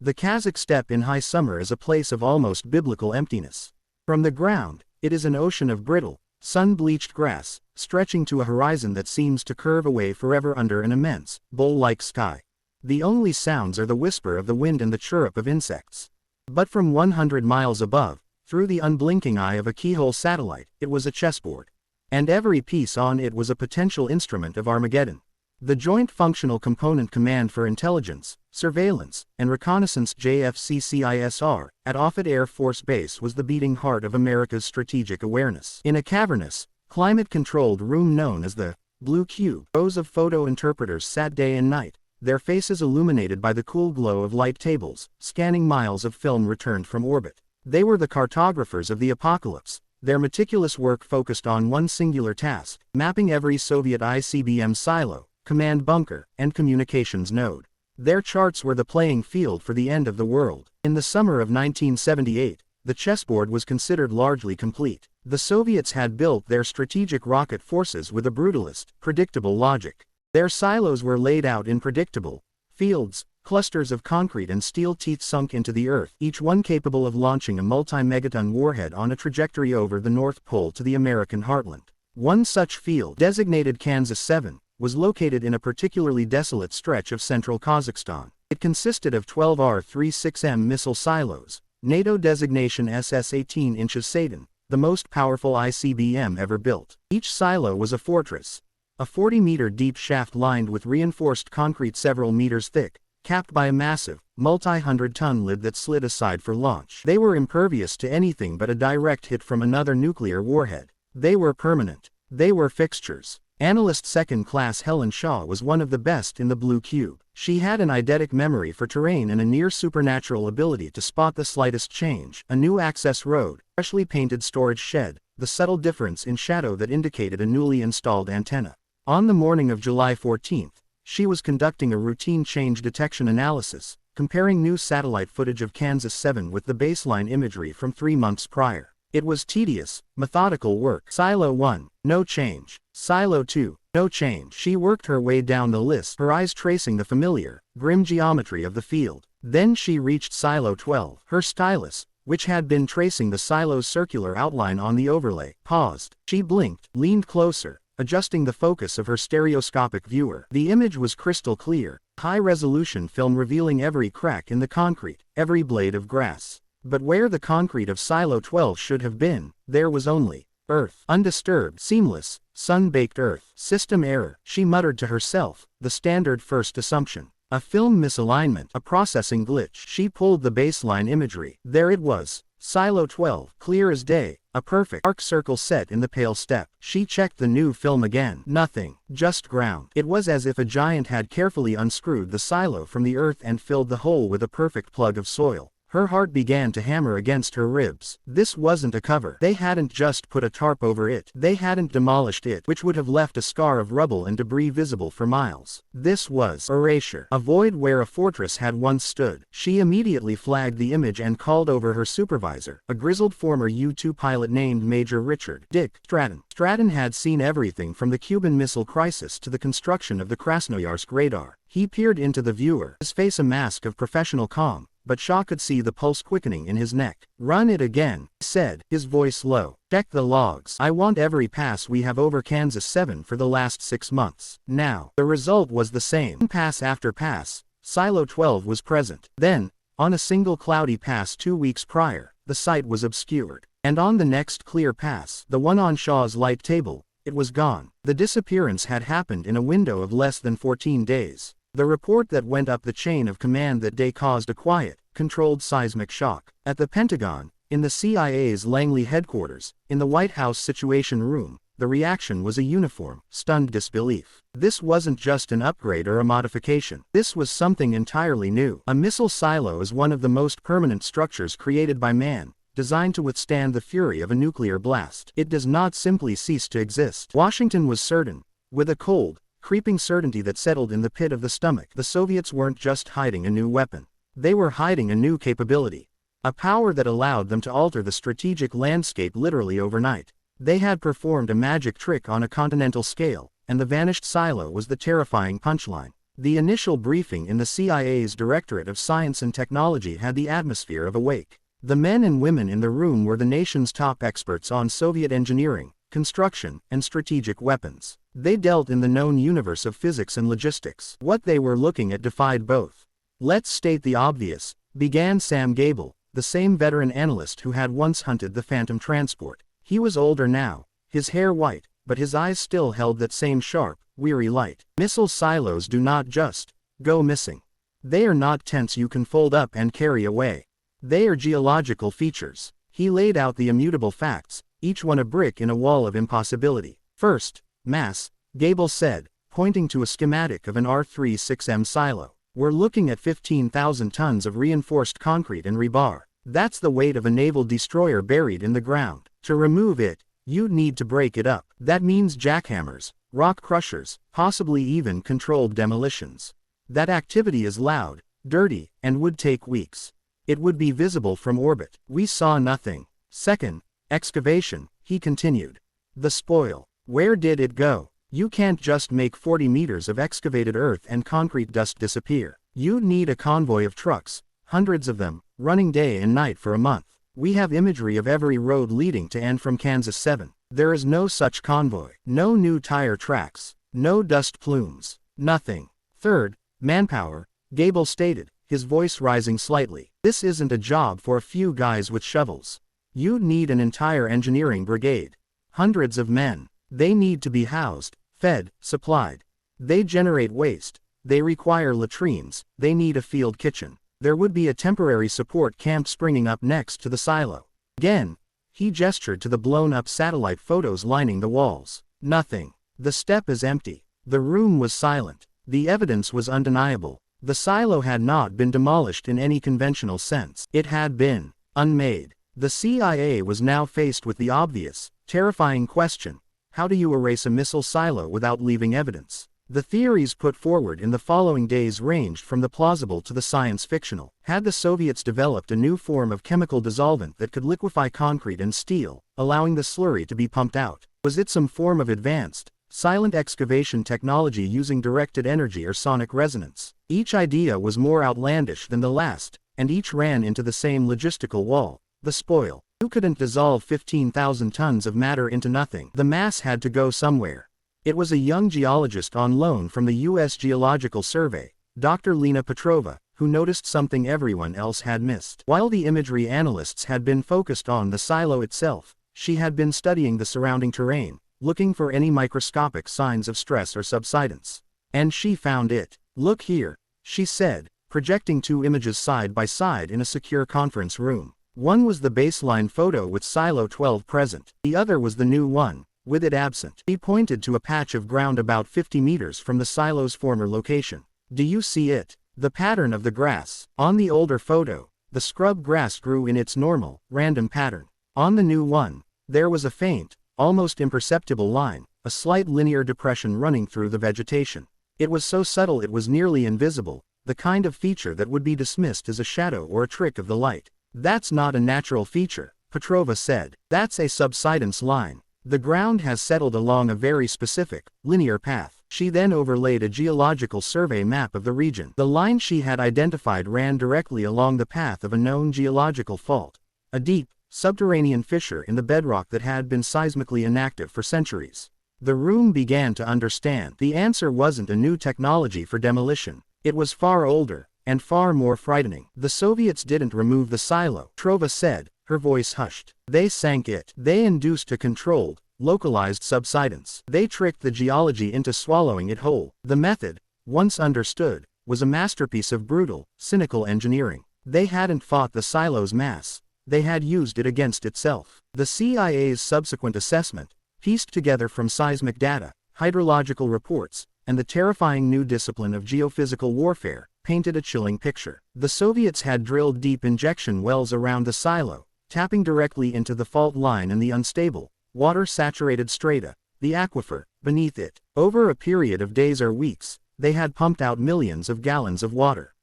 The Kazakh steppe in high summer is a place of almost biblical emptiness. From the ground, it is an ocean of brittle, sun-bleached grass, stretching to a horizon that seems to curve away forever under an immense, bowl-like sky. The only sounds are the whisper of the wind and the chirrup of insects. But from 100 miles above, through the unblinking eye of a keyhole satellite, it was a chessboard. And every piece on it was a potential instrument of Armageddon. The Joint Functional Component Command for Intelligence, Surveillance, and Reconnaissance JFCCISR, at Offutt Air Force Base was the beating heart of America's strategic awareness. In a cavernous, climate-controlled room known as the Blue Cube, rows of photo interpreters sat day and night, their faces illuminated by the cool glow of light tables, scanning miles of film returned from orbit. They were the cartographers of the apocalypse. Their meticulous work focused on one singular task, mapping every Soviet ICBM silo, command bunker, and communications node. Their charts were the playing field for the end of the world. In the summer of 1978, the chessboard was considered largely complete. The Soviets had built their strategic rocket forces with a brutalist, predictable logic. Their silos were laid out in predictable fields, clusters of concrete and steel teeth sunk into the earth, each one capable of launching a multi-megaton warhead on a trajectory over the North Pole to the American heartland. One such field, designated Kansas 7, was located in a particularly desolate stretch of central Kazakhstan. It consisted of 12 R-36M missile silos, NATO designation SS-18 inches Satan, the most powerful ICBM ever built. Each silo was a fortress, a 40-meter deep shaft lined with reinforced concrete several meters thick, capped by a massive, multi-hundred-ton lid that slid aside for launch. They were impervious to anything but a direct hit from another nuclear warhead. They were permanent. They were fixtures. Analyst second-class Helen Shaw was one of the best in the Blue Cube. She had an eidetic memory for terrain and a near-supernatural ability to spot the slightest change. A new access road, freshly painted storage shed, the subtle difference in shadow that indicated a newly installed antenna. On the morning of July 14th, she was conducting a routine change detection analysis, comparing new satellite footage of Kansas 7 with the baseline imagery from 3 months prior. It was tedious, methodical work. Silo 1, no change. Silo 2, no change. She worked her way down the list, her eyes tracing the familiar, grim geometry of the field. Then she reached Silo 12. Her stylus, which had been tracing the silo's circular outline on the overlay, paused. She blinked, leaned closer, adjusting the focus of her stereoscopic viewer. The image was crystal clear, high-resolution film revealing every crack in the concrete, every blade of grass. But where the concrete of Silo 12 should have been, there was only earth. Undisturbed, seamless, sun-baked earth. System error, she muttered to herself, the standard first assumption. A film misalignment, a processing glitch. She pulled the baseline imagery. There it was. Silo 12, clear as day, a perfect arc circle set in the pale steppe. She checked the new film again. Nothing, just ground. It was as if a giant had carefully unscrewed the silo from the earth and filled the hole with a perfect plug of soil. Her heart began to hammer against her ribs. This wasn't a cover. They hadn't just put a tarp over it. They hadn't demolished it, which would have left a scar of rubble and debris visible for miles. This was erasure. A void where a fortress had once stood. She immediately flagged the image and called over her supervisor, a grizzled former U-2 pilot named Major Richard Dick Stratton. Stratton had seen everything from the Cuban Missile Crisis to the construction of the Krasnoyarsk radar. He peered into the viewer, his face a mask of professional calm, but Shaw could see the pulse quickening in his neck. "Run it again," he said, his voice low. "Check the logs. I want every pass we have over Kansas 7 for the last 6 months." Now, the result was the same. Pass after pass, Silo 12 was present. Then, on a single cloudy pass 2 weeks prior, the site was obscured. And on the next clear pass, the one on Shaw's light table, it was gone. The disappearance had happened in a window of less than 14 days. The report that went up the chain of command that day caused a quiet, controlled seismic shock. At the Pentagon, in the CIA's Langley headquarters, in the White House Situation Room, the reaction was a uniform, stunned disbelief. This wasn't just an upgrade or a modification. This was something entirely new. A missile silo is one of the most permanent structures created by man, designed to withstand the fury of a nuclear blast. It does not simply cease to exist. Washington was certain, with a cold, creeping certainty that settled in the pit of the stomach. The Soviets weren't just hiding a new weapon. They were hiding a new capability. A power that allowed them to alter the strategic landscape literally overnight. They had performed a magic trick on a continental scale, and the vanished silo was the terrifying punchline. The initial briefing in the CIA's Directorate of Science and Technology had the atmosphere of a wake. The men and women in the room were the nation's top experts on Soviet engineering, construction, and strategic weapons. They dealt in the known universe of physics and logistics. What they were looking at defied both. "Let's state the obvious," began Sam Gable, the same veteran analyst who had once hunted the Phantom transport. He was older now, his hair white, but his eyes still held that same sharp, weary light. "Missile silos do not just go missing. They are not tents you can fold up and carry away. They are geological features." He laid out the immutable facts, each one a brick in a wall of impossibility. "First, mass," Gable said, pointing to a schematic of an R36M silo. "We're looking at 15,000 tons of reinforced concrete and rebar. That's the weight of a naval destroyer buried in the ground. To remove it, you'd need to break it up. That means jackhammers, rock crushers, possibly even controlled demolitions. That activity is loud, dirty, and would take weeks. It would be visible from orbit." We saw nothing. "Second, excavation," he continued. "The spoil. Where did it go? You can't just make 40 meters of excavated earth and concrete dust disappear. You'd need a convoy of trucks, hundreds of them, running day and night for a month. We have imagery of every road leading to and from Kansas 7. There is no such convoy. No new tire tracks. No dust plumes. Nothing. Third, manpower," Gable stated, his voice rising slightly. "This isn't a job for a few guys with shovels. You'd need an entire engineering brigade. Hundreds of men. They need to be housed, fed, supplied. They generate waste. They require latrines. They need a field kitchen. There would be a temporary support camp springing up next to the silo." Again, he gestured to the blown-up satellite photos lining the walls. "Nothing. The step is empty." The room was silent. The evidence was undeniable. The silo had not been demolished in any conventional sense. It had been unmade. The CIA was now faced with the obvious, terrifying question: how do you erase a missile silo without leaving evidence? The theories put forward in the following days ranged from the plausible to the science-fictional. Had the Soviets developed a new form of chemical dissolvent that could liquefy concrete and steel, allowing the slurry to be pumped out? Was it some form of advanced, silent excavation technology using directed energy or sonic resonance? Each idea was more outlandish than the last, and each ran into the same logistical wall: the spoil. You couldn't dissolve 15,000 tons of matter into nothing. The mass had to go somewhere. It was a young geologist on loan from the U.S. Geological Survey, Dr. Lena Petrova, who noticed something everyone else had missed. While the imagery analysts had been focused on the silo itself, she had been studying the surrounding terrain, looking for any microscopic signs of stress or subsidence. And she found it. "Look here," she said, projecting two images side by side in a secure conference room. One was the baseline photo with Silo 12 present. The other was the new one, with it absent. He pointed to a patch of ground about 50 meters from the silo's former location. "Do you see it? The pattern of the grass. On the older photo, the scrub grass grew in its normal, random pattern. On the new one, there was a faint, almost imperceptible line, a slight linear depression running through the vegetation. It was so subtle it was nearly invisible, the kind of feature that would be dismissed as a shadow or a trick of the light." "That's not a natural feature," Petrova said. "That's a subsidence line. The ground has settled along a very specific, linear path." She then overlaid a geological survey map of the region. The line she had identified ran directly along the path of a known geological fault, a deep, subterranean fissure in the bedrock that had been seismically inactive for centuries. The room began to understand. The answer wasn't a new technology for demolition. It was far older, and far more frightening. "The Soviets didn't remove the silo," Petrova said, her voice hushed. "They sank it. They induced a controlled, localized subsidence. They tricked the geology into swallowing it whole. The method, once understood, was a masterpiece of brutal, cynical engineering. They hadn't fought the silo's mass. They had used it against itself." The CIA's subsequent assessment, pieced together from seismic data, hydrological reports, and the terrifying new discipline of geophysical warfare, painted a chilling picture. The Soviets had drilled deep injection wells around the silo, tapping directly into the fault line and the unstable, water-saturated strata, the aquifer, beneath it. Over a period of days or weeks, they had pumped out millions of gallons of water.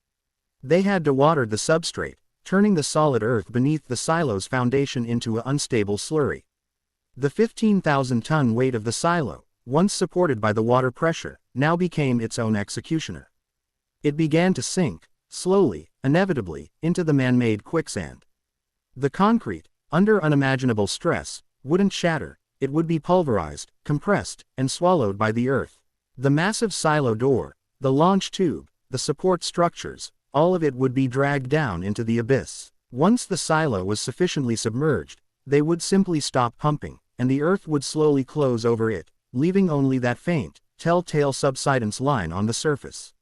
They had dewatered the substrate, turning the solid earth beneath the silo's foundation into an unstable slurry. The 15,000-ton weight of the silo, once supported by the water pressure, now became its own executioner. It began to sink, slowly, inevitably, into the man-made quicksand. The concrete, under unimaginable stress, wouldn't shatter, it would be pulverized, compressed, and swallowed by the earth. The massive silo door, the launch tube, the support structures, all of it would be dragged down into the abyss. Once the silo was sufficiently submerged, they would simply stop pumping, and the earth would slowly close over it, leaving only that faint, telltale subsidence line on the surface.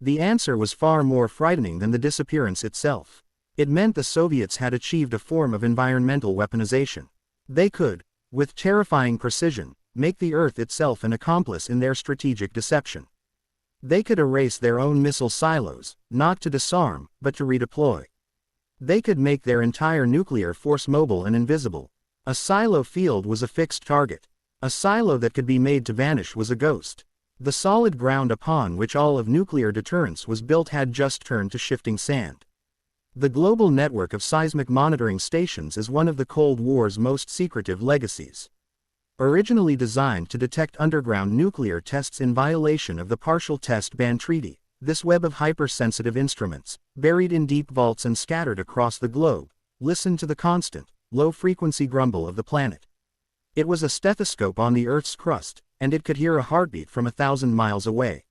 The answer was far more frightening than the disappearance itself. It meant the Soviets had achieved a form of environmental weaponization. They could, with terrifying precision, make the Earth itself an accomplice in their strategic deception. They could erase their own missile silos, not to disarm, but to redeploy. They could make their entire nuclear force mobile and invisible. A silo field was a fixed target. A silo that could be made to vanish was a ghost. The solid ground upon which all of nuclear deterrence was built had just turned to shifting sand. The global network of seismic monitoring stations is one of the Cold War's most secretive legacies. Originally designed to detect underground nuclear tests in violation of the Partial Test Ban Treaty, this web of hypersensitive instruments, buried in deep vaults and scattered across the globe, listened to the constant, low-frequency grumble of the planet. It was a stethoscope on the Earth's crust, and it could hear a heartbeat from 1,000 miles away.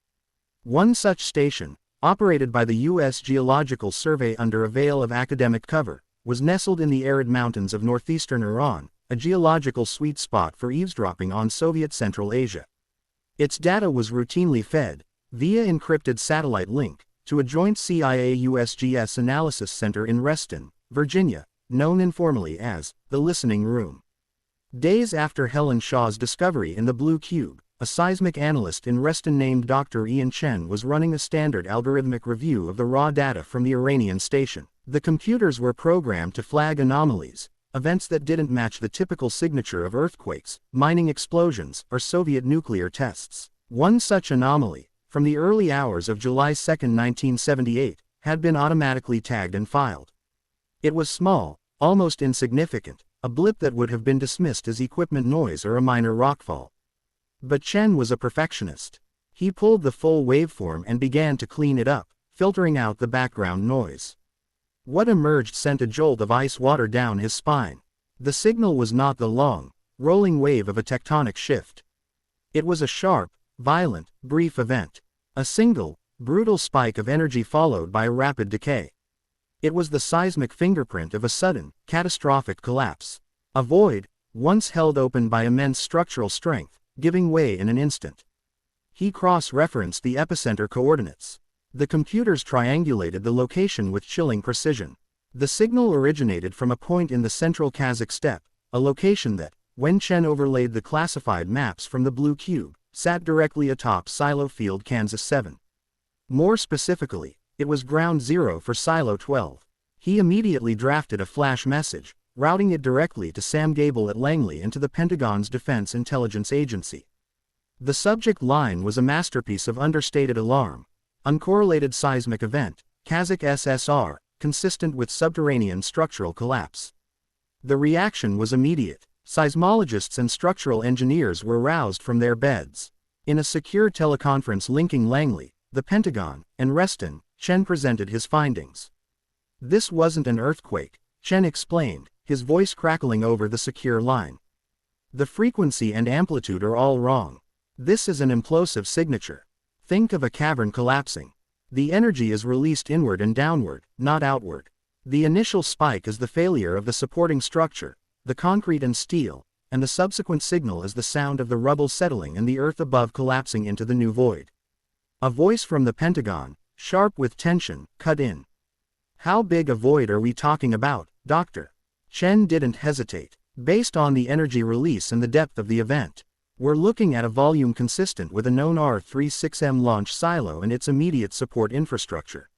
One such station, operated by the U.S. Geological Survey under a veil of academic cover, was nestled in the arid mountains of northeastern Iran, a geological sweet spot for eavesdropping on Soviet Central Asia. Its data was routinely fed, via encrypted satellite link, to a joint CIA-USGS analysis center in Reston, Virginia, known informally as the Listening Room. Days after Helen Shaw's discovery in the Blue Cube, a seismic analyst in Reston named Dr. Ian Chen was running a standard algorithmic review of the raw data from the Iranian station. The computers were programmed to flag anomalies, events that didn't match the typical signature of earthquakes, mining explosions, or Soviet nuclear tests. One such anomaly, from the early hours of July 2, 1978, had been automatically tagged and filed. It was small, almost insignificant, a blip that would have been dismissed as equipment noise or a minor rockfall. But Chen was a perfectionist. He pulled the full waveform and began to clean it up, filtering out the background noise. What emerged sent a jolt of ice water down his spine. The signal was not the long, rolling wave of a tectonic shift. It was a sharp, violent, brief event. A single, brutal spike of energy followed by a rapid decay. It was the seismic fingerprint of a sudden, catastrophic collapse. A void, once held open by immense structural strength, giving way in an instant. He cross-referenced the epicenter coordinates. The computers triangulated the location with chilling precision. The signal originated from a point in the central Kazakh steppe, a location that, when Chen overlaid the classified maps from the Blue Cube, sat directly atop Silo Field Kansas 7. More specifically, it was ground zero for Silo 12. He immediately drafted a flash message, routing it directly to Sam Gable at Langley and to the Pentagon's Defense Intelligence Agency. The subject line was a masterpiece of understated alarm. Uncorrelated seismic event, Kazakh SSR, consistent with subterranean structural collapse. The reaction was immediate. Seismologists and structural engineers were roused from their beds. In a secure teleconference linking Langley, the Pentagon, and Reston, Chen presented his findings. This wasn't an earthquake, Chen explained, his voice crackling over the secure line. The frequency and amplitude are all wrong. This is an implosive signature. Think of a cavern collapsing. The energy is released inward and downward, not outward. The initial spike is the failure of the supporting structure, the concrete and steel, and the subsequent signal is the sound of the rubble settling and the earth above collapsing into the new void. A voice from the Pentagon, sharp with tension, cut in. How big a void are we talking about, Doctor? Chen didn't hesitate. Based on the energy release and the depth of the event, we're looking at a volume consistent with a known R-36M launch silo and its immediate support infrastructure.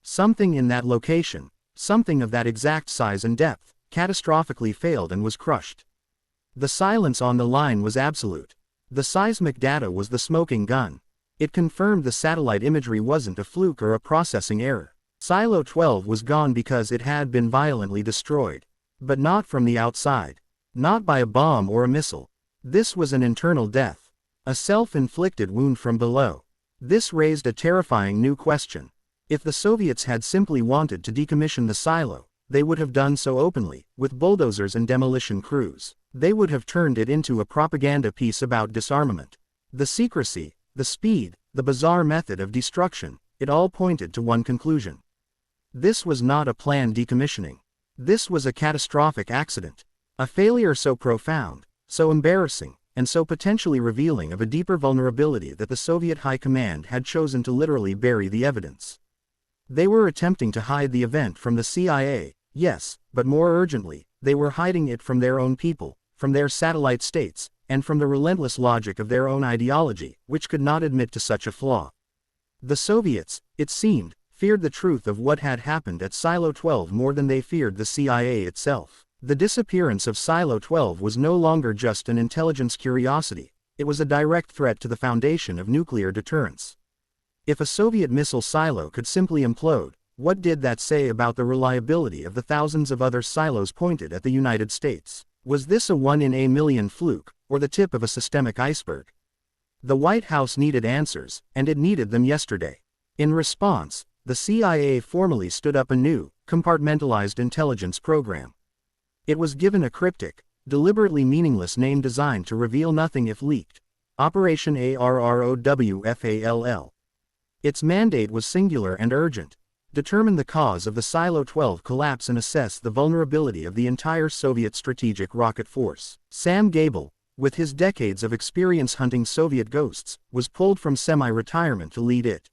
Something in that location, something of that exact size and depth, catastrophically failed and was crushed. The silence on the line was absolute. The seismic data was the smoking gun. It confirmed the satellite imagery wasn't a fluke or a processing error. Silo 12 was gone because it had been violently destroyed. But not from the outside. Not by a bomb or a missile. This was an internal death. A self-inflicted wound from below. This raised a terrifying new question. If the Soviets had simply wanted to decommission the silo, they would have done so openly, with bulldozers and demolition crews. They would have turned it into a propaganda piece about disarmament. The secrecy, the speed, the bizarre method of destruction, it all pointed to one conclusion. This was not a planned decommissioning. This was a catastrophic accident. A failure so profound, so embarrassing, and so potentially revealing of a deeper vulnerability that the Soviet High Command had chosen to literally bury the evidence. They were attempting to hide the event from the CIA, yes, but more urgently, they were hiding it from their own people, from their satellite states, and from the relentless logic of their own ideology, which could not admit to such a flaw. The Soviets, it seemed, feared the truth of what had happened at Silo 12 more than they feared the CIA itself. The disappearance of Silo 12 was no longer just an intelligence curiosity, it was a direct threat to the foundation of nuclear deterrence. If a Soviet missile silo could simply implode, what did that say about the reliability of the thousands of other silos pointed at the United States? Was this a one-in-a-million fluke, or the tip of a systemic iceberg? The White House needed answers, and it needed them yesterday. In response, the CIA formally stood up a new, compartmentalized intelligence program. It was given a cryptic, deliberately meaningless name designed to reveal nothing if leaked: Operation ARROWFALL. Its mandate was singular and urgent: determine the cause of the Silo 12 collapse and assess the vulnerability of the entire Soviet strategic rocket force. Sam Gable, with his decades of experience hunting Soviet ghosts, was pulled from semi-retirement to lead it.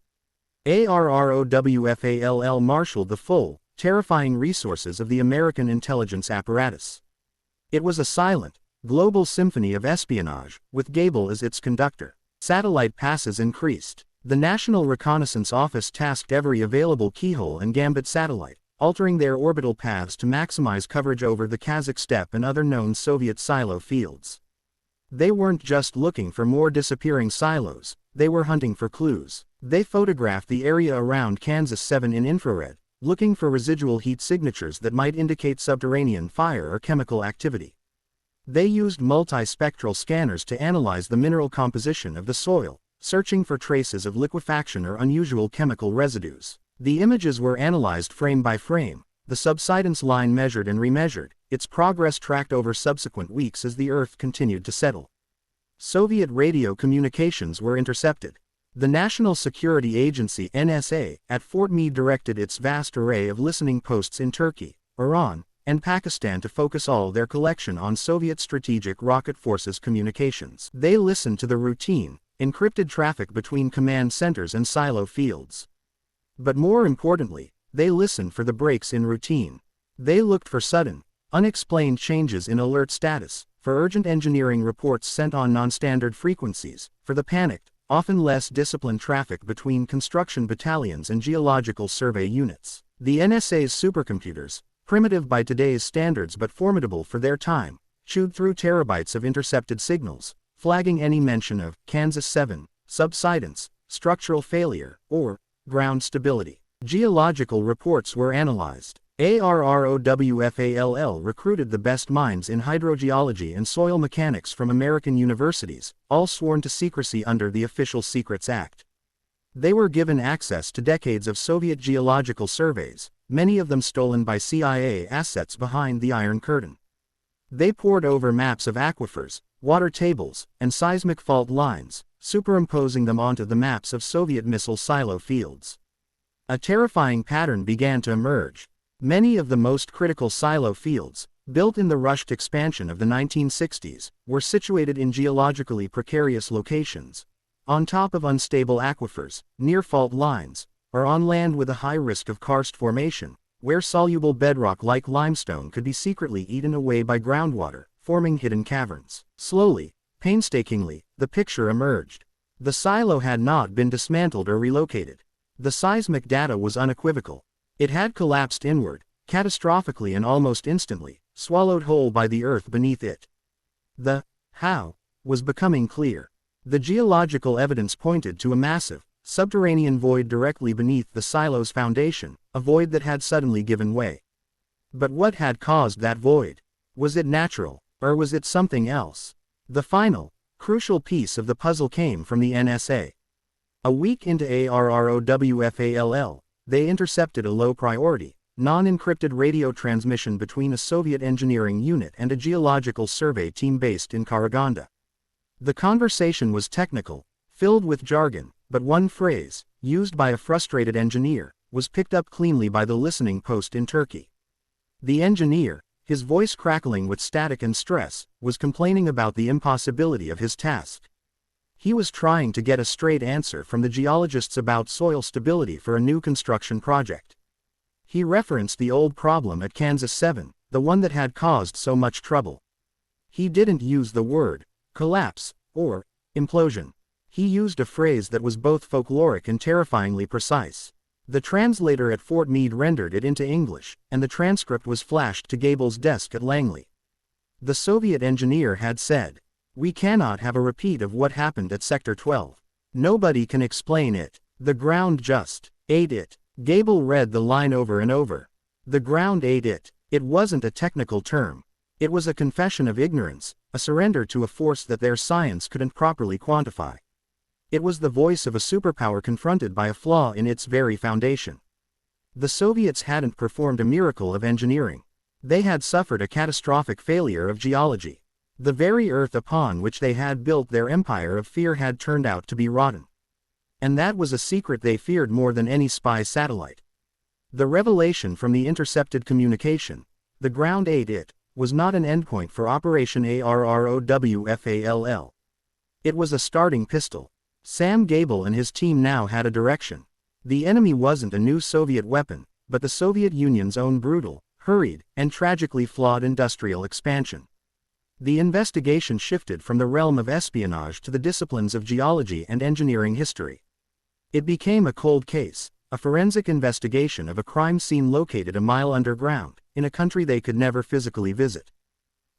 ARROWFALL marshaled the full, terrifying resources of the American intelligence apparatus. It was a silent, global symphony of espionage, with Gable as its conductor. Satellite passes increased. The National Reconnaissance Office tasked every available keyhole and gambit satellite, altering their orbital paths to maximize coverage over the Kazakh steppe and other known Soviet silo fields. They weren't just looking for more disappearing silos, they were hunting for clues. They photographed the area around Kansas 7 in infrared, looking for residual heat signatures that might indicate subterranean fire or chemical activity. They used multispectral scanners to analyze the mineral composition of the soil, searching for traces of liquefaction or unusual chemical residues. The images were analyzed frame by frame, the subsidence line measured and remeasured, its progress tracked over subsequent weeks as the Earth continued to settle. Soviet radio communications were intercepted. The National Security Agency (NSA) at Fort Meade directed its vast array of listening posts in Turkey, Iran, and Pakistan to focus all their collection on Soviet strategic rocket forces communications. They listened to the routine, encrypted traffic between command centers and silo fields. But more importantly, they listened for the breaks in routine. They looked for sudden, unexplained changes in alert status, for urgent engineering reports sent on non-standard frequencies, for the panicked, often less disciplined traffic between construction battalions and geological survey units. The NSA's supercomputers, primitive by today's standards but formidable for their time, chewed through terabytes of intercepted signals, flagging any mention of Kansas 7, subsidence, structural failure, or ground stability. Geological reports were analyzed. ARROWFALL recruited the best minds in hydrogeology and soil mechanics from American universities, all sworn to secrecy under the Official Secrets Act. They were given access to decades of Soviet geological surveys, many of them stolen by CIA assets behind the Iron Curtain. They pored over maps of aquifers, water tables, and seismic fault lines, superimposing them onto the maps of Soviet missile silo fields. A terrifying pattern began to emerge. Many of the most critical silo fields, built in the rushed expansion of the 1960s, were situated in geologically precarious locations, on top of unstable aquifers, near fault lines, or on land with a high risk of karst formation, where soluble bedrock like limestone could be secretly eaten away by groundwater, forming hidden caverns. Slowly, painstakingly, the picture emerged. The silo had not been dismantled or relocated. The seismic data was unequivocal. It had collapsed inward, catastrophically and almost instantly, swallowed whole by the earth beneath it. The how was becoming clear. The geological evidence pointed to a massive, subterranean void directly beneath the silo's foundation, a void that had suddenly given way. But what had caused that void? Was it natural, or was it something else? The final, crucial piece of the puzzle came from the NSA. A week into ARROWFALL, they intercepted a low-priority, non-encrypted radio transmission between a Soviet engineering unit and a geological survey team based in Karaganda. The conversation was technical, filled with jargon, but one phrase, used by a frustrated engineer, was picked up cleanly by the listening post in Turkey. The engineer, his voice crackling with static and stress, was complaining about the impossibility of his task. He was trying to get a straight answer from the geologists about soil stability for a new construction project. He referenced the old problem at Kansas 7, the one that had caused so much trouble. He didn't use the word collapse or implosion. He used a phrase that was both folkloric and terrifyingly precise. The translator at Fort Meade rendered it into English, and the transcript was flashed to Gable's desk at Langley. The Soviet engineer had said, "We cannot have a repeat of what happened at Sector 12. Nobody can explain it. The ground just ate it." Gable read the line over and over. The ground ate it. It wasn't a technical term. It was a confession of ignorance, a surrender to a force that their science couldn't properly quantify. It was the voice of a superpower confronted by a flaw in its very foundation. The Soviets hadn't performed a miracle of engineering. They had suffered a catastrophic failure of geology. The very earth upon which they had built their empire of fear had turned out to be rotten. And that was a secret they feared more than any spy satellite. The revelation from the intercepted communication, "The ground ate it," was not an endpoint for Operation ARROWFALL. It was a starting pistol. Sam Gable and his team now had a direction. The enemy wasn't a new Soviet weapon, but the Soviet Union's own brutal, hurried, and tragically flawed industrial expansion. The investigation shifted from the realm of espionage to the disciplines of geology and engineering history. It became a cold case, a forensic investigation of a crime scene located a mile underground, in a country they could never physically visit.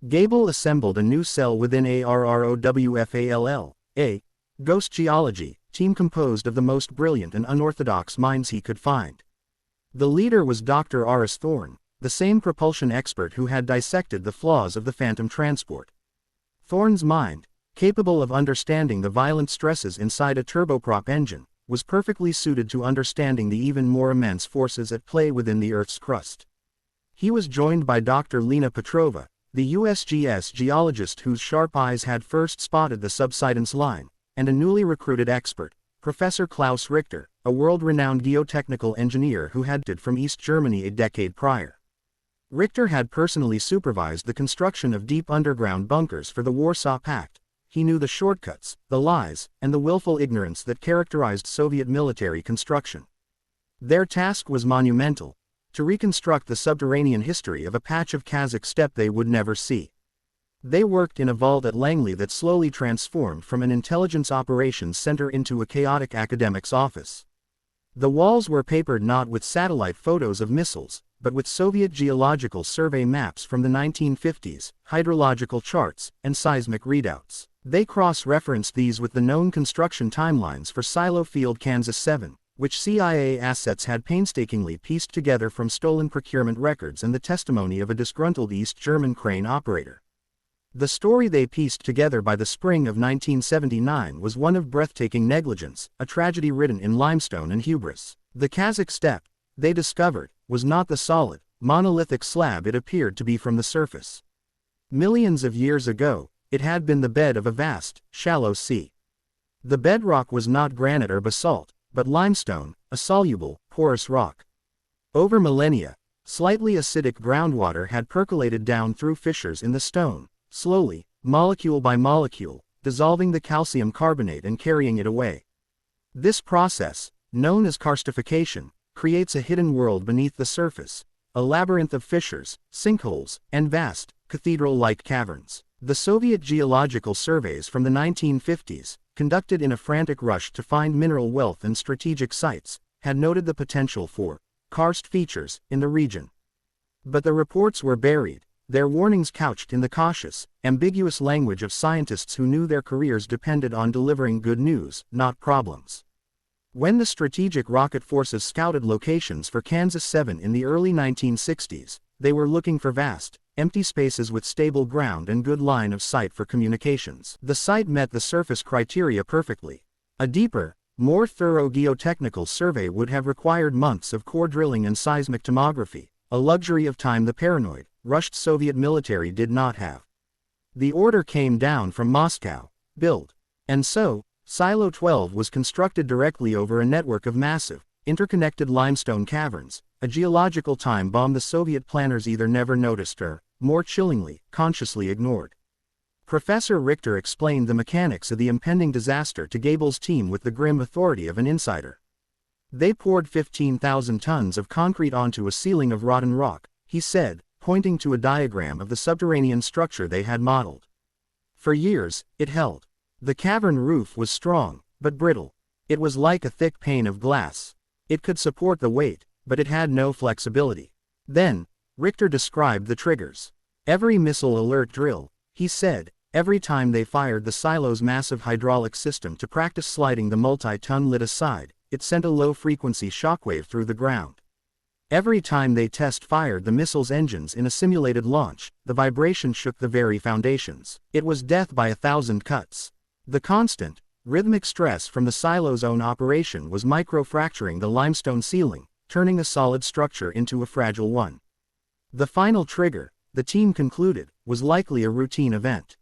Gable assembled a new cell within ARROWFALL, a ghost geology team composed of the most brilliant and unorthodox minds he could find. The leader was Dr. R.S. Thorne, the same propulsion expert who had dissected the flaws of the Phantom transport. Thorne's mind, capable of understanding the violent stresses inside a turboprop engine, was perfectly suited to understanding the even more immense forces at play within the Earth's crust. He was joined by Dr. Lena Petrova, the USGS geologist whose sharp eyes had first spotted the subsidence line, and a newly recruited expert, Professor Klaus Richter, a world-renowned geotechnical engineer who had come from East Germany a decade prior. Richter had personally supervised the construction of deep underground bunkers for the Warsaw Pact. He knew the shortcuts, the lies, and the willful ignorance that characterized Soviet military construction. Their task was monumental: to reconstruct the subterranean history of a patch of Kazakh steppe they would never see. They worked in a vault at Langley that slowly transformed from an intelligence operations center into a chaotic academic's office. The walls were papered not with satellite photos of missiles, but with Soviet geological survey maps from the 1950s, hydrological charts, and seismic readouts. They cross-referenced these with the known construction timelines for Silo Field Kansas 7, which CIA assets had painstakingly pieced together from stolen procurement records and the testimony of a disgruntled East German crane operator. The story they pieced together by the spring of 1979 was one of breathtaking negligence, a tragedy written in limestone and hubris. The Kazakh steppe, they discovered, was not the solid, monolithic slab it appeared to be from the surface. Millions of years ago, it had been the bed of a vast, shallow sea. The bedrock was not granite or basalt, but limestone, a soluble, porous rock. Over millennia, slightly acidic groundwater had percolated down through fissures in the stone, slowly, molecule by molecule, dissolving the calcium carbonate and carrying it away. This process, known as karstification, creates a hidden world beneath the surface, a labyrinth of fissures, sinkholes, and vast, cathedral-like caverns. The Soviet geological surveys from the 1950s, conducted in a frantic rush to find mineral wealth and strategic sites, had noted the potential for karst features in the region. But the reports were buried, their warnings couched in the cautious, ambiguous language of scientists who knew their careers depended on delivering good news, not problems. When the Strategic Rocket Forces scouted locations for Kansas 7 in the early 1960s, they were looking for vast, empty spaces with stable ground and good line of sight for communications. The site met the surface criteria perfectly. A deeper, More thorough geotechnical survey would have required months of core drilling and seismic tomography, a luxury of time the paranoid, rushed Soviet military did not have. The order came down from Moscow: build. And so, Silo 12 was constructed directly over a network of massive, interconnected limestone caverns, a geological time bomb the Soviet planners either never noticed or, more chillingly, consciously ignored. Professor Richter explained the mechanics of the impending disaster to Gable's team with the grim authority of an insider. They poured 15,000 tons of concrete onto a ceiling of rotten rock, he said, pointing to a diagram of the subterranean structure they had modeled. For years, it held. The cavern roof was strong, but brittle. It was like a thick pane of glass. It could support the weight, but it had no flexibility. Then, Richter described the triggers. Every missile alert drill, he said, every time they fired the silo's massive hydraulic system to practice sliding the multi-ton lid aside, it sent a low-frequency shockwave through the ground. Every time they test-fired the missile's engines in a simulated launch, the vibration shook the very foundations. It was death by 1,000 cuts. The constant, rhythmic stress from the silo's own operation was micro-fracturing the limestone ceiling, turning a solid structure into a fragile one. The final trigger, the team concluded, was likely a routine event.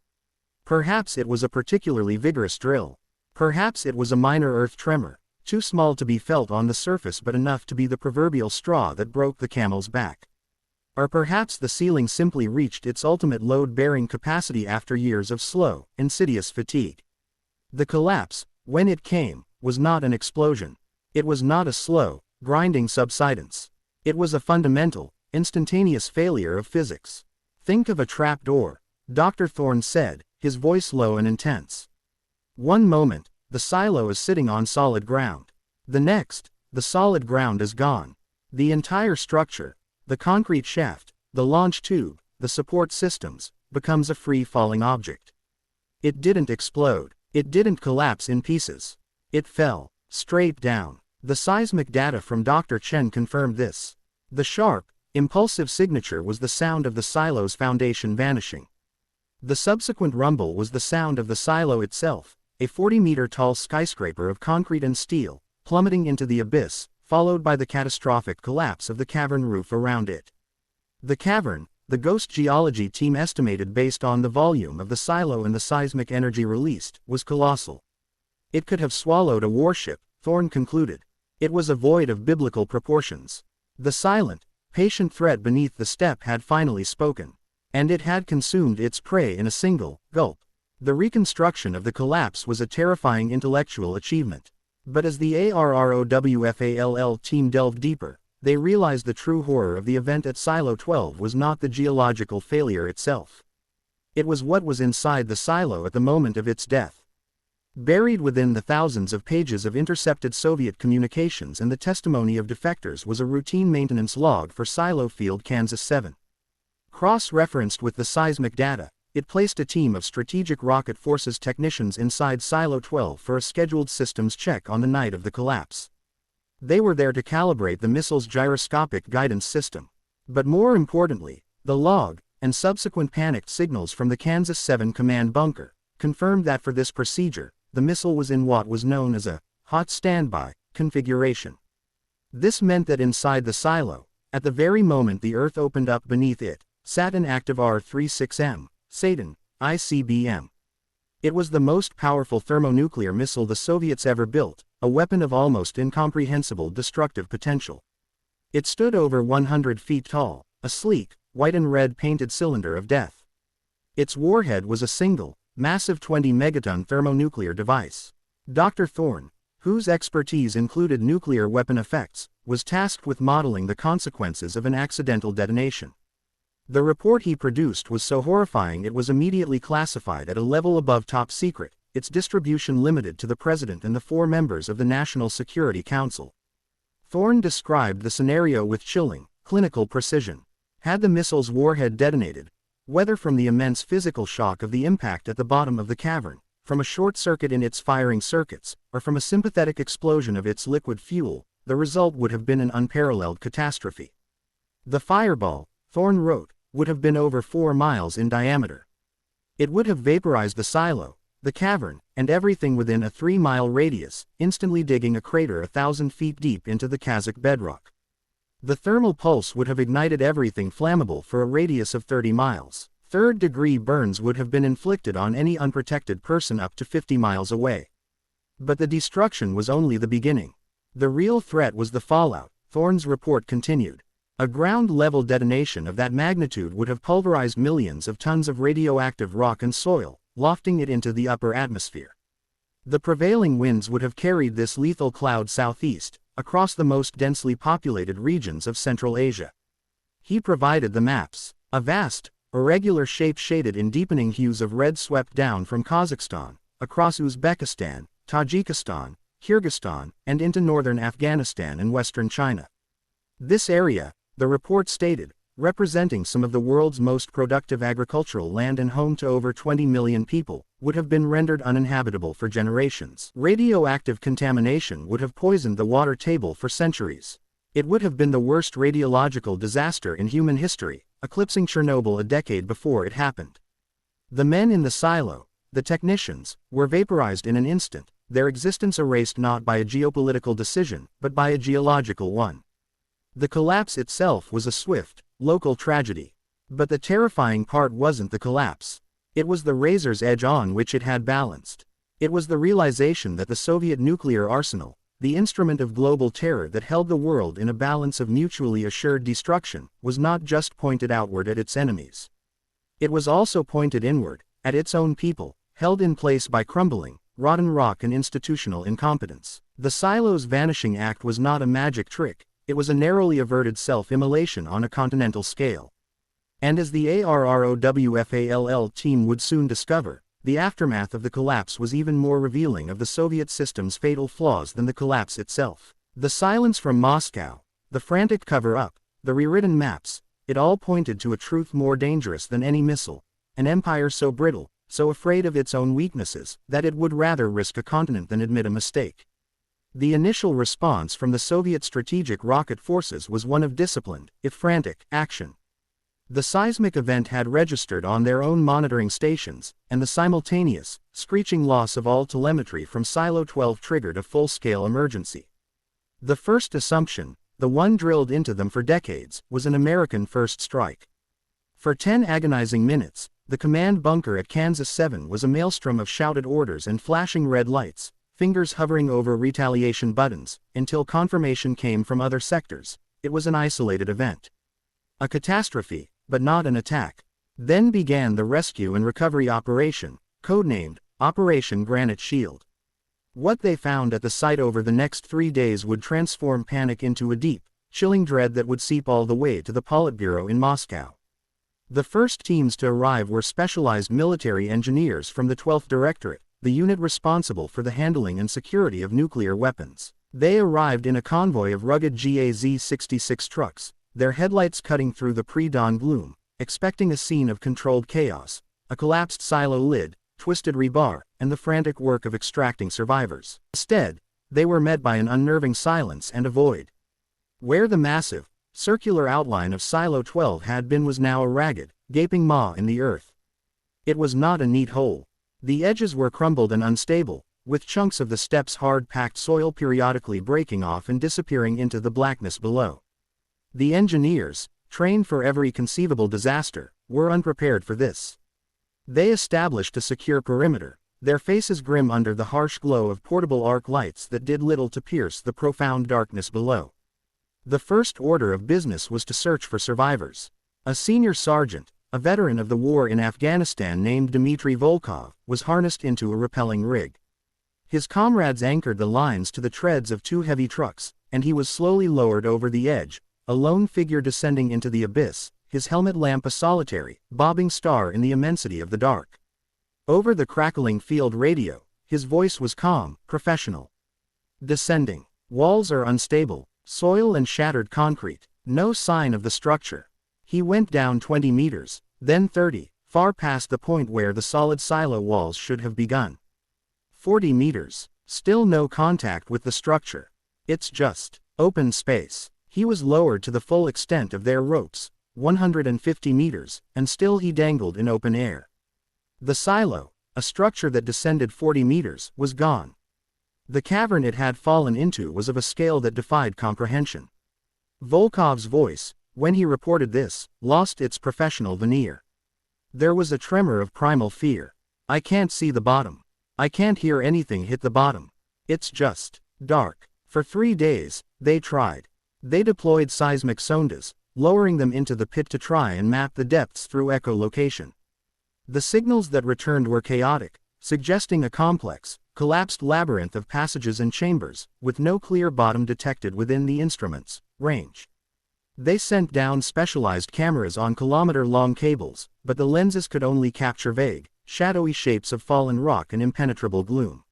Perhaps it was a particularly vigorous drill. Perhaps it was a minor earth tremor, too small to be felt on the surface but enough to be the proverbial straw that broke the camel's back. Or perhaps the ceiling simply reached its ultimate load-bearing capacity after years of slow, insidious fatigue. The collapse, when it came, was not an explosion. It was not a slow, grinding subsidence. It was a fundamental, instantaneous failure of physics. Think of a trap door, Dr. Thorne said, his voice low and intense. One moment, the silo is sitting on solid ground. The next, the solid ground is gone. The entire structure, the concrete shaft, the launch tube, the support systems, becomes a free-falling object. It didn't explode. It didn't collapse in pieces. It fell, straight down. The seismic data from Dr. Chen confirmed this. The sharp, impulsive signature was the sound of the silo's foundation vanishing. The subsequent rumble was the sound of the silo itself, a 40-meter-tall skyscraper of concrete and steel, plummeting into the abyss, followed by the catastrophic collapse of the cavern roof around it. The cavern, the ghost geology team estimated based on the volume of the silo and the seismic energy released, was colossal. It could have swallowed a warship, Thorne concluded. It was a void of biblical proportions. The silent, patient threat beneath the step had finally spoken. And it had consumed its prey in a single gulp. The reconstruction of the collapse was a terrifying intellectual achievement. But as the ARROWFALL team delved deeper, they realized the true horror of the event at Silo 12 was not the geological failure itself. It was what was inside the silo at the moment of its death. Buried within the thousands of pages of intercepted Soviet communications and the testimony of defectors was a routine maintenance log for Silo Field Kansas 7. Cross-referenced with the seismic data, it placed a team of Strategic Rocket Forces technicians inside Silo 12 for a scheduled systems check on the night of the collapse. They were there to calibrate the missile's gyroscopic guidance system. But more importantly, the log, and subsequent panicked signals from the Kansas 7 command bunker, confirmed that for this procedure, the missile was in what was known as a hot standby configuration. This meant that inside the silo, at the very moment the Earth opened up beneath it, sat an active R-36M, Satan, ICBM. It was the most powerful thermonuclear missile the Soviets ever built, a weapon of almost incomprehensible destructive potential. It stood over 100 feet tall, a sleek, white and red painted cylinder of death. Its warhead was a single, massive 20-megaton thermonuclear device. Dr. Thorne, whose expertise included nuclear weapon effects, was tasked with modeling the consequences of an accidental detonation. The report he produced was so horrifying it was immediately classified at a level above top secret, its distribution limited to the President and the 4 members of the National Security Council. Thorne described the scenario with chilling, clinical precision. Had the missile's warhead detonated, whether from the immense physical shock of the impact at the bottom of the cavern, from a short circuit in its firing circuits, or from a sympathetic explosion of its liquid fuel, the result would have been an unparalleled catastrophe. The fireball, Thorne wrote, would have been over 4 miles in diameter. It would have vaporized the silo, the cavern, and everything within a 3-mile radius, instantly digging a crater 1,000 feet deep into the Kazakh bedrock. The thermal pulse would have ignited everything flammable for a radius of 30 miles. Third-degree burns would have been inflicted on any unprotected person up to 50 miles away. But the destruction was only the beginning. The real threat was the fallout, Thorne's report continued. A ground-level detonation of that magnitude would have pulverized millions of tons of radioactive rock and soil, lofting it into the upper atmosphere. The prevailing winds would have carried this lethal cloud southeast, across the most densely populated regions of Central Asia. He provided the maps. A vast, irregular shape shaded in deepening hues of red swept down from Kazakhstan, across Uzbekistan, Tajikistan, Kyrgyzstan, and into northern Afghanistan and western China. This area, the report stated, representing some of the world's most productive agricultural land and home to over 20 million people, would have been rendered uninhabitable for generations. Radioactive contamination would have poisoned the water table for centuries. It would have been the worst radiological disaster in human history, eclipsing Chernobyl a decade before it happened. The men in the silo, the technicians, were vaporized in an instant, their existence erased not by a geopolitical decision, but by a geological one. The collapse itself was a swift, local tragedy. But the terrifying part wasn't the collapse. It was the razor's edge on which it had balanced. It was the realization that the Soviet nuclear arsenal, the instrument of global terror that held the world in a balance of mutually assured destruction, was not just pointed outward at its enemies. It was also pointed inward, at its own people, held in place by crumbling, rotten rock and institutional incompetence. The silo's vanishing act was not a magic trick, it was a narrowly averted self-immolation on a continental scale. And as the ARROWFALL team would soon discover, the aftermath of the collapse was even more revealing of the Soviet system's fatal flaws than the collapse itself. The silence from Moscow, the frantic cover-up, the rewritten maps, it all pointed to a truth more dangerous than any missile, an empire so brittle, so afraid of its own weaknesses, that it would rather risk a continent than admit a mistake. The initial response from the Soviet strategic rocket forces was one of disciplined, if frantic, action. The seismic event had registered on their own monitoring stations, and the simultaneous, screeching loss of all telemetry from Silo 12 triggered a full-scale emergency. The first assumption, the one drilled into them for decades, was an American first strike. For 10 agonizing minutes, the command bunker at Kansas 7 was a maelstrom of shouted orders and flashing red lights, fingers hovering over retaliation buttons, until confirmation came from other sectors. It was an isolated event. A catastrophe, but not an attack. Then began the rescue and recovery operation, codenamed Operation Granite Shield. What they found at the site over the next 3 days would transform panic into a deep, chilling dread that would seep all the way to the Politburo in Moscow. The first teams to arrive were specialized military engineers from the 12th Directorate, the unit responsible for the handling and security of nuclear weapons. They arrived in a convoy of rugged GAZ-66 trucks, their headlights cutting through the pre-dawn gloom, expecting a scene of controlled chaos, a collapsed silo lid, twisted rebar, and the frantic work of extracting survivors. Instead, they were met by an unnerving silence and a void. Where the massive, circular outline of Silo 12 had been was now a ragged, gaping maw in the earth. It was not a neat hole. The edges were crumbled and unstable, with chunks of the step's hard-packed soil periodically breaking off and disappearing into the blackness below. The engineers, trained for every conceivable disaster, were unprepared for this. They established a secure perimeter, their faces grim under the harsh glow of portable arc lights that did little to pierce the profound darkness below. The first order of business was to search for survivors. A senior sergeant, a veteran of the war in Afghanistan named Dmitry Volkov, was harnessed into a rappelling rig. His comrades anchored the lines to the treads of 2 heavy trucks, and he was slowly lowered over the edge, a lone figure descending into the abyss, his helmet lamp a solitary, bobbing star in the immensity of the dark. Over the crackling field radio, his voice was calm, professional. Descending. Walls are unstable, soil and shattered concrete, no sign of the structure. He went down 20 meters, then 30, far past the point where the solid silo walls should have begun. 40 meters, still no contact with the structure. It's just open space. He was lowered to the full extent of their ropes, 150 meters, and still he dangled in open air. The silo, a structure that descended 40 meters, was gone. The cavern it had fallen into was of a scale that defied comprehension. Volkov's voice, when he reported this, lost its professional veneer. There was a tremor of primal fear. I can't see the bottom. I can't hear anything hit the bottom. It's just dark. For 3 days, they tried. They deployed seismic sondas, lowering them into the pit to try and map the depths through echolocation. The signals that returned were chaotic, suggesting a complex, collapsed labyrinth of passages and chambers, with no clear bottom detected within the instrument's range. They sent down specialized cameras on kilometer-long cables, but the lenses could only capture vague, shadowy shapes of fallen rock and impenetrable gloom.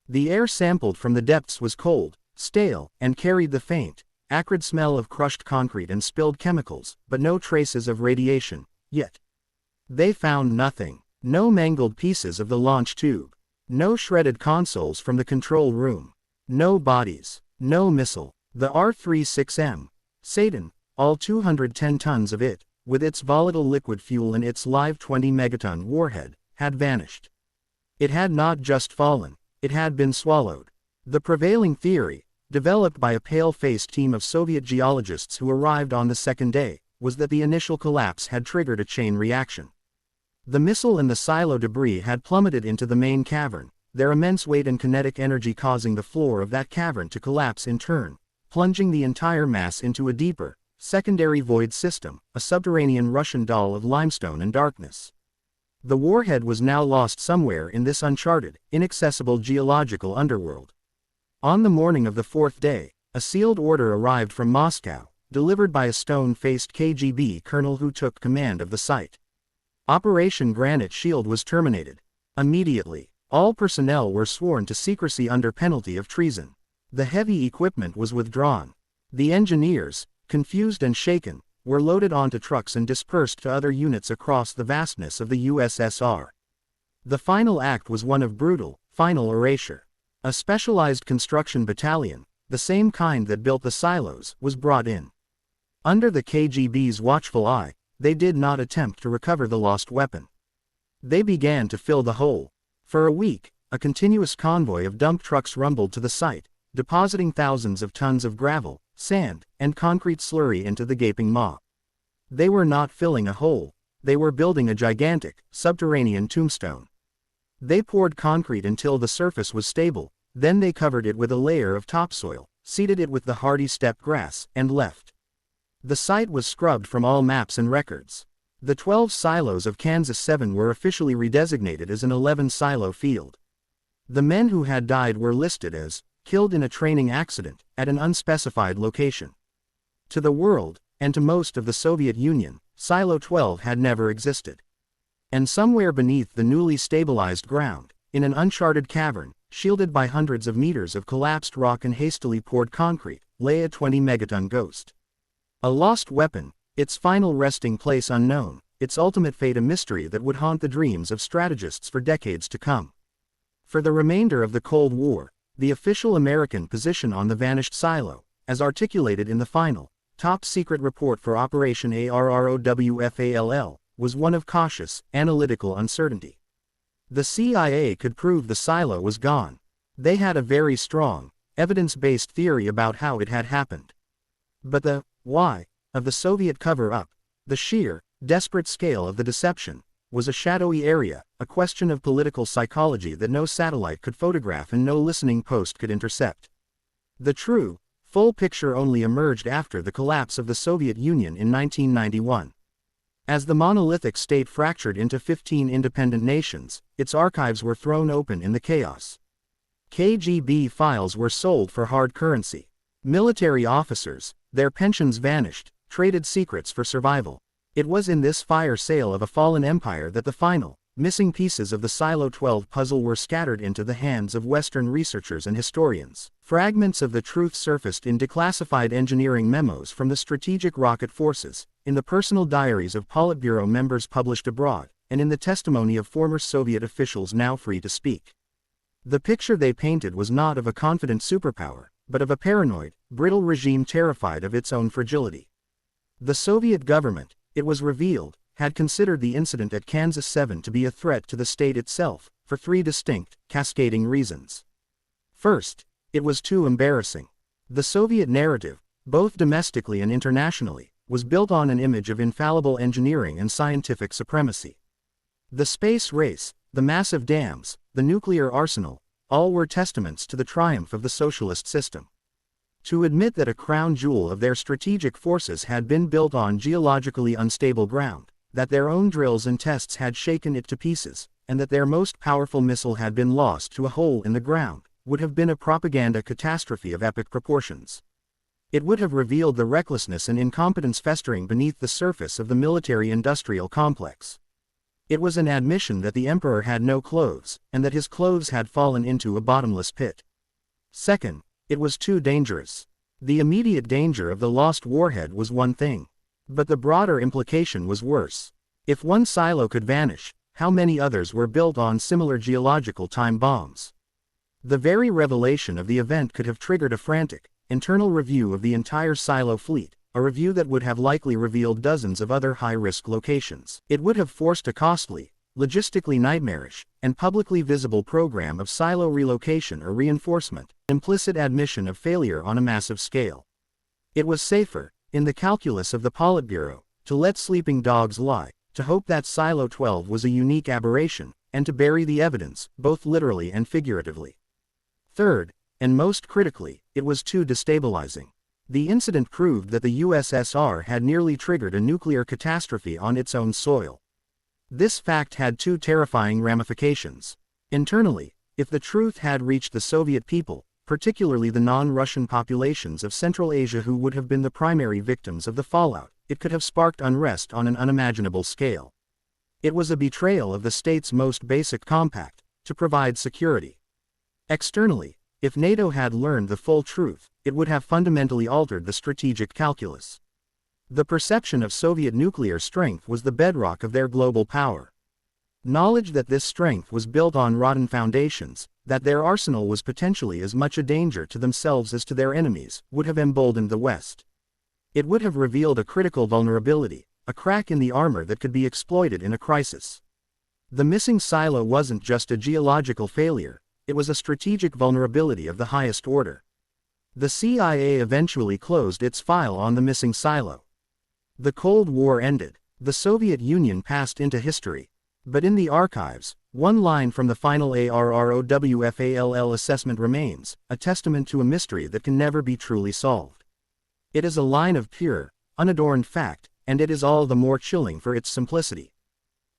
The air sampled from the depths was cold, stale, and carried the faint, acrid smell of crushed concrete and spilled chemicals, but no traces of radiation, yet. They found nothing. No mangled pieces of the launch tube. No shredded consoles from the control room. No bodies. No missile. The R-36M. Satan, all 210 tons of it, with its volatile liquid fuel and its live 20 megaton warhead, had vanished. It had not just fallen, it had been swallowed. The prevailing theory, developed by a pale-faced team of Soviet geologists who arrived on the second day, was that the initial collapse had triggered a chain reaction. The missile and the silo debris had plummeted into the main cavern, their immense weight and kinetic energy causing the floor of that cavern to collapse in turn, plunging the entire mass into a deeper, secondary void system, a subterranean Russian doll of limestone and darkness. The warhead was now lost somewhere in this uncharted, inaccessible geological underworld. On the morning of the 4th day, a sealed order arrived from Moscow, delivered by a stone-faced KGB colonel who took command of the site. Operation Granite Shield was terminated. Immediately, all personnel were sworn to secrecy under penalty of treason. The heavy equipment was withdrawn. The engineers, confused and shaken, were loaded onto trucks and dispersed to other units across the vastness of the USSR. The final act was one of brutal, final erasure. A specialized construction battalion, the same kind that built the silos, was brought in. Under the KGB's watchful eye, they did not attempt to recover the lost weapon. They began to fill the hole. For a week, a continuous convoy of dump trucks rumbled to the site, depositing thousands of tons of gravel, sand, and concrete slurry into the gaping maw. They were not filling a hole, they were building a gigantic, subterranean tombstone. They poured concrete until the surface was stable, then they covered it with a layer of topsoil, seeded it with the hardy steppe grass, and left. The site was scrubbed from all maps and records. The 12 silos of Kansas 7 were officially redesignated as an 11-silo field. The men who had died were listed as killed in a training accident at an unspecified location. To the world, and to most of the Soviet Union, Silo 12 had never existed. And somewhere beneath the newly stabilized ground, in an uncharted cavern, shielded by hundreds of meters of collapsed rock and hastily poured concrete, lay a 20-megaton ghost. A lost weapon, its final resting place unknown, its ultimate fate a mystery that would haunt the dreams of strategists for decades to come. For the remainder of the Cold War, the official American position on the vanished silo, as articulated in the final, top-secret report for Operation ARROWFALL, was one of cautious, analytical uncertainty. The CIA could prove the silo was gone. They had a very strong, evidence-based theory about how it had happened. But the why of the Soviet cover-up, the sheer, desperate scale of the deception, was a shadowy area, a question of political psychology that no satellite could photograph and no listening post could intercept. The true, full picture only emerged after the collapse of the Soviet Union in 1991. As the monolithic state fractured into 15 independent nations, its archives were thrown open in the chaos. KGB files were sold for hard currency. Military officers, their pensions vanished, traded secrets for survival. It was in this fire sale of a fallen empire that the final, missing pieces of the Silo 12 puzzle were scattered into the hands of Western researchers and historians. Fragments of the truth surfaced in declassified engineering memos from the strategic rocket forces, in the personal diaries of Politburo members published abroad, and in the testimony of former Soviet officials now free to speak. The picture they painted was not of a confident superpower, but of a paranoid, brittle regime terrified of its own fragility. The Soviet government, it was revealed, had considered the incident at Kansas 7 to be a threat to the state itself, for three distinct, cascading reasons. First, it was too embarrassing. The Soviet narrative, both domestically and internationally, was built on an image of infallible engineering and scientific supremacy. The space race, the massive dams, the nuclear arsenal, all were testaments to the triumph of the socialist system. To admit that a crown jewel of their strategic forces had been built on geologically unstable ground, that their own drills and tests had shaken it to pieces, and that their most powerful missile had been lost to a hole in the ground, would have been a propaganda catastrophe of epic proportions. It would have revealed the recklessness and incompetence festering beneath the surface of the military-industrial complex. It was an admission that the emperor had no clothes, and that his clothes had fallen into a bottomless pit. Second, it was too dangerous. The immediate danger of the lost warhead was one thing. But the broader implication was worse. If one silo could vanish, how many others were built on similar geological time bombs? The very revelation of the event could have triggered a frantic, internal review of the entire silo fleet, a review that would have likely revealed dozens of other high-risk locations. It would have forced a costly, logistically nightmarish, and publicly visible program of silo relocation or reinforcement, implicit admission of failure on a massive scale. It was safer, in the calculus of the Politburo, to let sleeping dogs lie, to hope that Silo 12 was a unique aberration, and to bury the evidence, both literally and figuratively. Third, and most critically, it was too destabilizing. The incident proved that the USSR had nearly triggered a nuclear catastrophe on its own soil. This fact had two terrifying ramifications. Internally, if the truth had reached the Soviet people, particularly the non-Russian populations of Central Asia who would have been the primary victims of the fallout, it could have sparked unrest on an unimaginable scale. It was a betrayal of the state's most basic compact, to provide security. Externally, if NATO had learned the full truth, it would have fundamentally altered the strategic calculus. The perception of Soviet nuclear strength was the bedrock of their global power. Knowledge that this strength was built on rotten foundations, that their arsenal was potentially as much a danger to themselves as to their enemies, would have emboldened the West. It would have revealed a critical vulnerability, a crack in the armor that could be exploited in a crisis. The missing silo wasn't just a geological failure, it was a strategic vulnerability of the highest order. The CIA eventually closed its file on the missing silo. The Cold War ended. The Soviet Union passed into history. But in the archives, one line from the final ARROWFALL assessment remains, a testament to a mystery that can never be truly solved. It is a line of pure, unadorned fact, and it is all the more chilling for its simplicity.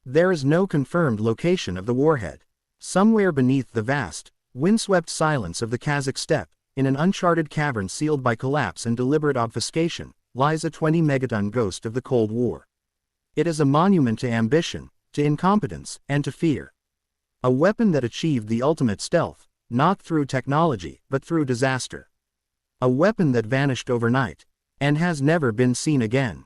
There is no confirmed location of the warhead. Somewhere beneath the vast, windswept silence of the Kazakh steppe, in an uncharted cavern sealed by collapse and deliberate obfuscation, lies a 20-megaton ghost of the Cold War. It is a monument to ambition, to incompetence, and to fear. A weapon that achieved the ultimate stealth, not through technology, but through disaster. A weapon that vanished overnight, and has never been seen again.